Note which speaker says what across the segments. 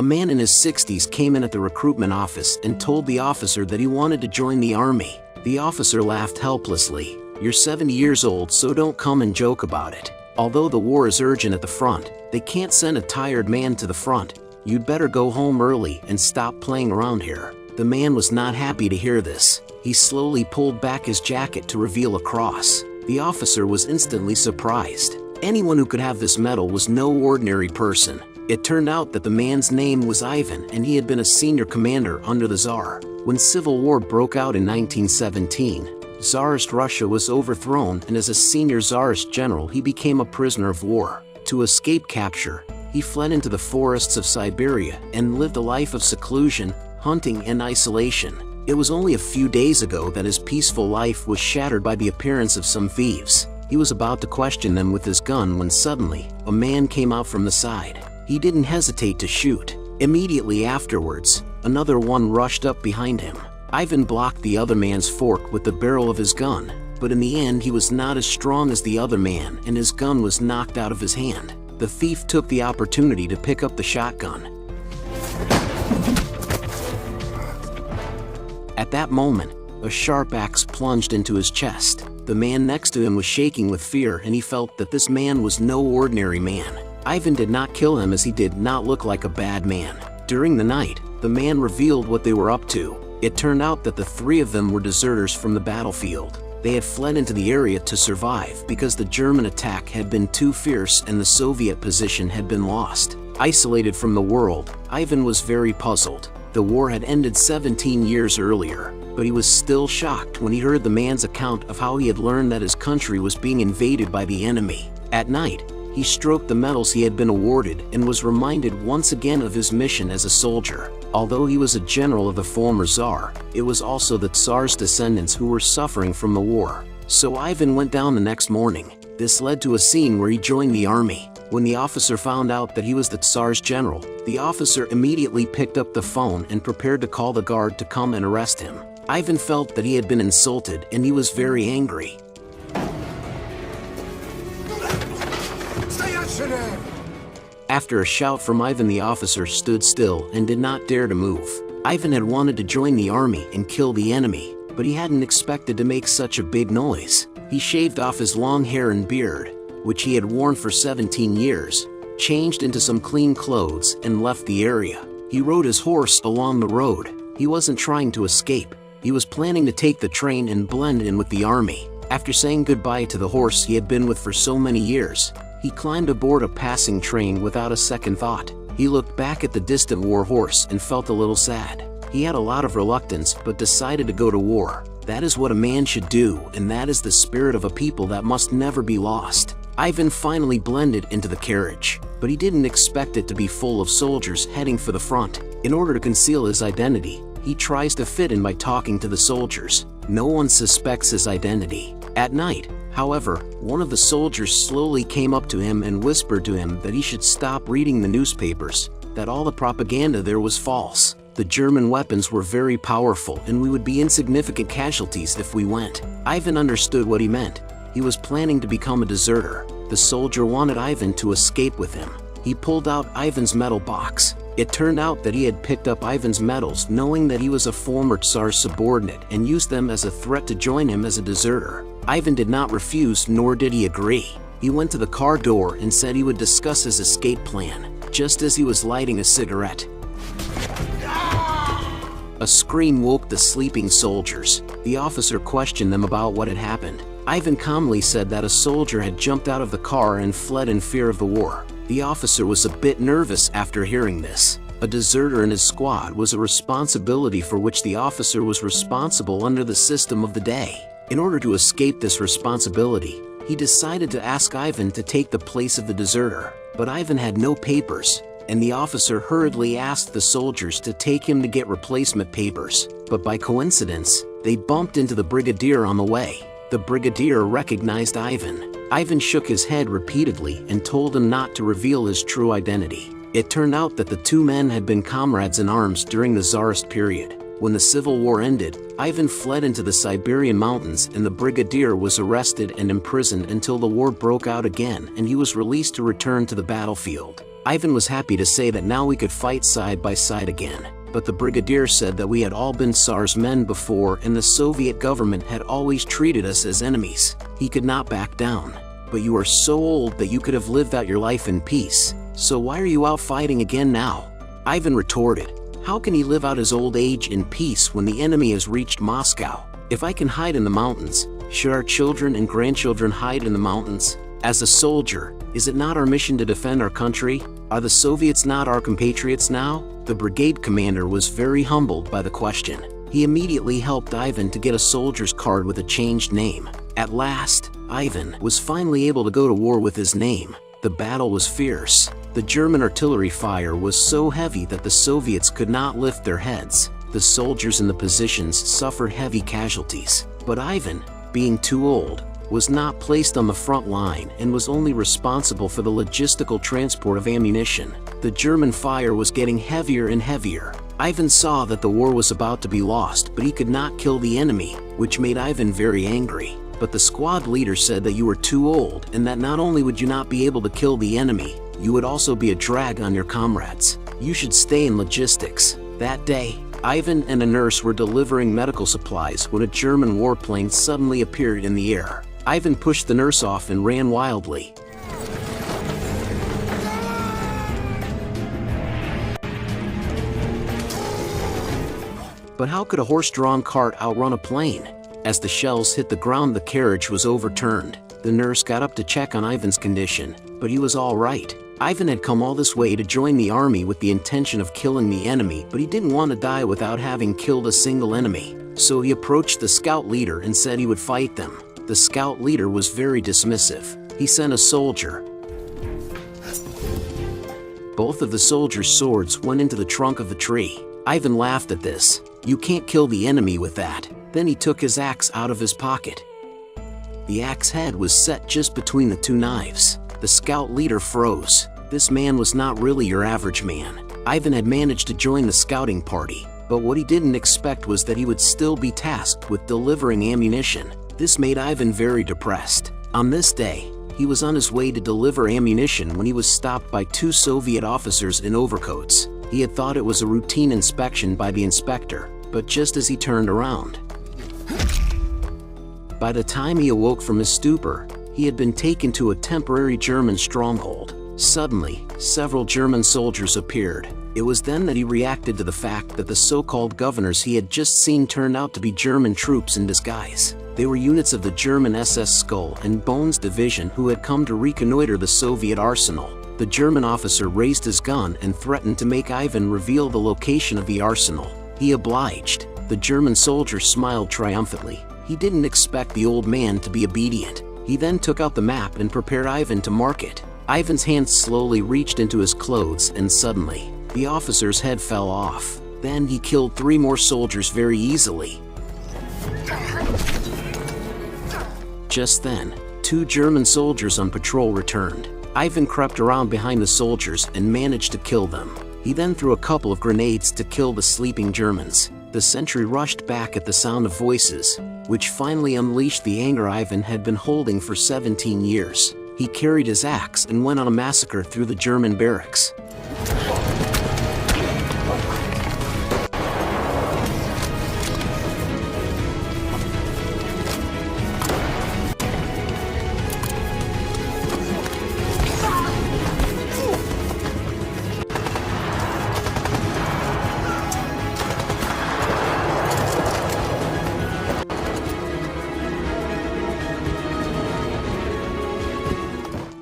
Speaker 1: man in his 60s came in at the recruitment office and told the officer that he wanted to join the army. The officer laughed helplessly. "You're 70 years old, so don't come and joke about it. Although the war is urgent at the front, they can't send a tired man to the front. You'd better go home early and stop playing around here." The man was not happy to hear this. He slowly pulled back his jacket to reveal a cross. The officer was instantly surprised. Anyone who could have this medal was no ordinary person. It turned out that the man's name was Ivan, and he had been a senior commander under the Tsar. When civil war broke out in 1917, Tsarist Russia was overthrown, and as a senior Tsarist general he became a prisoner of war. To escape capture, he fled into the forests of Siberia and lived a life of seclusion, hunting, and isolation. It was only a few days ago that his peaceful life was shattered by the appearance of some thieves. He was about to question them with his gun when suddenly, a man came out from the side. He didn't hesitate to shoot. Immediately afterwards, another one rushed up behind him. Ivan blocked the other man's fork with the barrel of his gun, but in the end he was not as strong as the other man and his gun was knocked out of his hand. The thief took the opportunity to pick up the shotgun. At that moment, a sharp axe plunged into his chest. The man next to him was shaking with fear, and he felt that this man was no ordinary man. Ivan did not kill him, as he did not look like a bad man. During the night, the man revealed what they were up to. It turned out that the three of them were deserters from the battlefield. They had fled into the area to survive because the German attack had been too fierce and the Soviet position had been lost. Isolated from the world, Ivan was very puzzled. The war had ended 17 years earlier, but he was still shocked when he heard the man's account of how he had learned that his country was being invaded by the enemy. At night, he stroked the medals he had been awarded and was reminded once again of his mission as a soldier. Although he was a general of the former Tsar, it was also the Tsar's descendants who were suffering from the war. So Ivan went down the next morning. This led to a scene where he joined the army. When the officer found out that he was the Tsar's general, the officer immediately picked up the phone and prepared to call the guard to come and arrest him. Ivan felt that he had been insulted and he was very angry. After a shout from Ivan, the officer stood still and did not dare to move. Ivan had wanted to join the army and kill the enemy, but he hadn't expected to make such a big noise. He shaved off his long hair and beard, which he had worn for 17 years, changed into some clean clothes, and left the area. He rode his horse along the road. He wasn't trying to escape. He was planning to take the train and blend in with the army. After saying goodbye to the horse he had been with for so many years, he climbed aboard a passing train without a second thought. He looked back at the distant war horse and felt a little sad. He had a lot of reluctance but decided to go to war. That is what a man should do, and that is the spirit of a people that must never be lost. Ivan finally blended into the carriage, but he didn't expect it to be full of soldiers heading for the front. In order to conceal his identity, he tries to fit in by talking to the soldiers. No one suspects his identity. At night, however, one of the soldiers slowly came up to him and whispered to him that he should stop reading the newspapers, that all the propaganda there was false. The German weapons were very powerful and we would be insignificant casualties if we went. Ivan understood what he meant. He was planning to become a deserter. The soldier wanted Ivan to escape with him. He pulled out Ivan's medal box. It turned out that he had picked up Ivan's medals knowing that he was a former Tsar's subordinate and used them as a threat to join him as a deserter. Ivan did not refuse, nor did he agree. He went to the car door and said he would discuss his escape plan, just as he was lighting a cigarette. A scream woke the sleeping soldiers. The officer questioned them about what had happened. Ivan calmly said that a soldier had jumped out of the car and fled in fear of the war. The officer was a bit nervous after hearing this. A deserter in his squad was a responsibility for which the officer was responsible under the system of the day. In order to escape this responsibility, he decided to ask Ivan to take the place of the deserter. But Ivan had no papers, and the officer hurriedly asked the soldiers to take him to get replacement papers. But by coincidence, they bumped into the brigadier on the way. The brigadier recognized Ivan. Ivan shook his head repeatedly and told him not to reveal his true identity. It turned out that the two men had been comrades in arms during the Tsarist period. When the civil war ended, Ivan fled into the Siberian mountains and the brigadier was arrested and imprisoned until the war broke out again and he was released to return to the battlefield. Ivan was happy to say that now we could fight side by side again. But the brigadier said that we had all been Tsar's men before and the Soviet government had always treated us as enemies. He could not back down. But you are so old that you could have lived out your life in peace, so why are you out fighting again now? Ivan retorted. How can he live out his old age in peace when the enemy has reached Moscow? If I can hide in the mountains, should our children and grandchildren hide in the mountains? As a soldier, is it not our mission to defend our country? Are the Soviets not our compatriots now? The brigade commander was very humbled by the question. He immediately helped Ivan to get a soldier's card with a changed name. At last, Ivan was finally able to go to war with his name. The battle was fierce. The German artillery fire was so heavy that the Soviets could not lift their heads. The soldiers in the positions suffered heavy casualties. But Ivan, being too old, was not placed on the front line and was only responsible for the logistical transport of ammunition. The German fire was getting heavier and heavier. Ivan saw that the war was about to be lost, but he could not kill the enemy, which made Ivan very angry. But the squad leader said that you were too old and that not only would you not be able to kill the enemy, you would also be a drag on your comrades. You should stay in logistics. That day, Ivan and a nurse were delivering medical supplies when a German warplane suddenly appeared in the air. Ivan pushed the nurse off and ran wildly. But how could a horse-drawn cart outrun a plane? As the shells hit the ground, the carriage was overturned. The nurse got up to check on Ivan's condition, but he was all right. Ivan had come all this way to join the army with the intention of killing the enemy, but he didn't want to die without having killed a single enemy. So he approached the scout leader and said he would fight them. The scout leader was very dismissive. He sent a soldier. Both of the soldiers' swords went into the trunk of the tree. Ivan laughed at this. You can't kill the enemy with that. Then he took his axe out of his pocket. The axe head was set just between the two knives. The scout leader froze. This man was not really your average man. Ivan had managed to join the scouting party, but what he didn't expect was that he would still be tasked with delivering ammunition. This made Ivan very depressed. On this day, he was on his way to deliver ammunition when he was stopped by two Soviet officers in overcoats. He had thought it was a routine inspection by the inspector, but just as he turned around, by the time he awoke from his stupor, he had been taken to a temporary German stronghold. Suddenly, several German soldiers appeared. It was then that he reacted to the fact that the so-called governors he had just seen turned out to be German troops in disguise. They were units of the German SS Skull and Bones Division who had come to reconnoiter the Soviet arsenal. The German officer raised his gun and threatened to make Ivan reveal the location of the arsenal. He obliged. The German soldier smiled triumphantly. He didn't expect the old man to be obedient. He then took out the map and prepared Ivan to mark it. Ivan's hand slowly reached into his clothes and suddenly, the officer's head fell off. Then he killed 3 more soldiers very easily. Just then, 2 German soldiers on patrol returned. Ivan crept around behind the soldiers and managed to kill them. He then threw a couple of grenades to kill the sleeping Germans. The sentry rushed back at the sound of voices, which finally unleashed the anger Ivan had been holding for 17 years. He carried his axe and went on a massacre through the German barracks.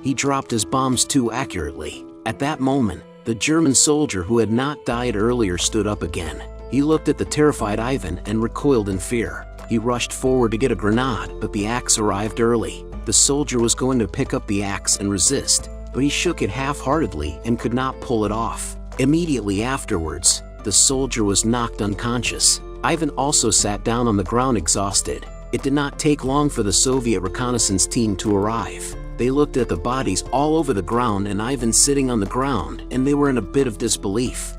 Speaker 1: He dropped his bombs too accurately. At that moment, the German soldier who had not died earlier stood up again. He looked at the terrified Ivan and recoiled in fear. He rushed forward to get a grenade, but the axe arrived early. The soldier was going to pick up the axe and resist, but he shook it half-heartedly and could not pull it off. Immediately afterwards, the soldier was knocked unconscious. Ivan also sat down on the ground exhausted. It did not take long for the Soviet reconnaissance team to arrive. They looked at the bodies all over the ground and Ivan sitting on the ground, and they were in a bit of disbelief.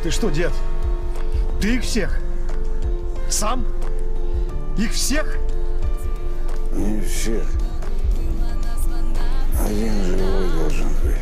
Speaker 2: Ты что, дед? Ты их всех? Сам? Их всех?
Speaker 3: Не всех. Один живой должен быть.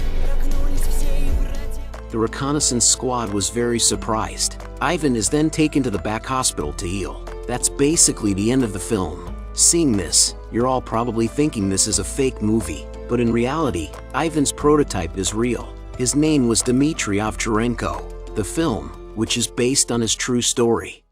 Speaker 1: The reconnaissance squad was very surprised. Ivan is then taken to the back hospital to heal. That's basically the end of the film. Seeing this, you're all probably thinking this is a fake movie, but in reality, Ivan's prototype is real. His name was Dmitry Ovcharenko. The film, which is based on his true story,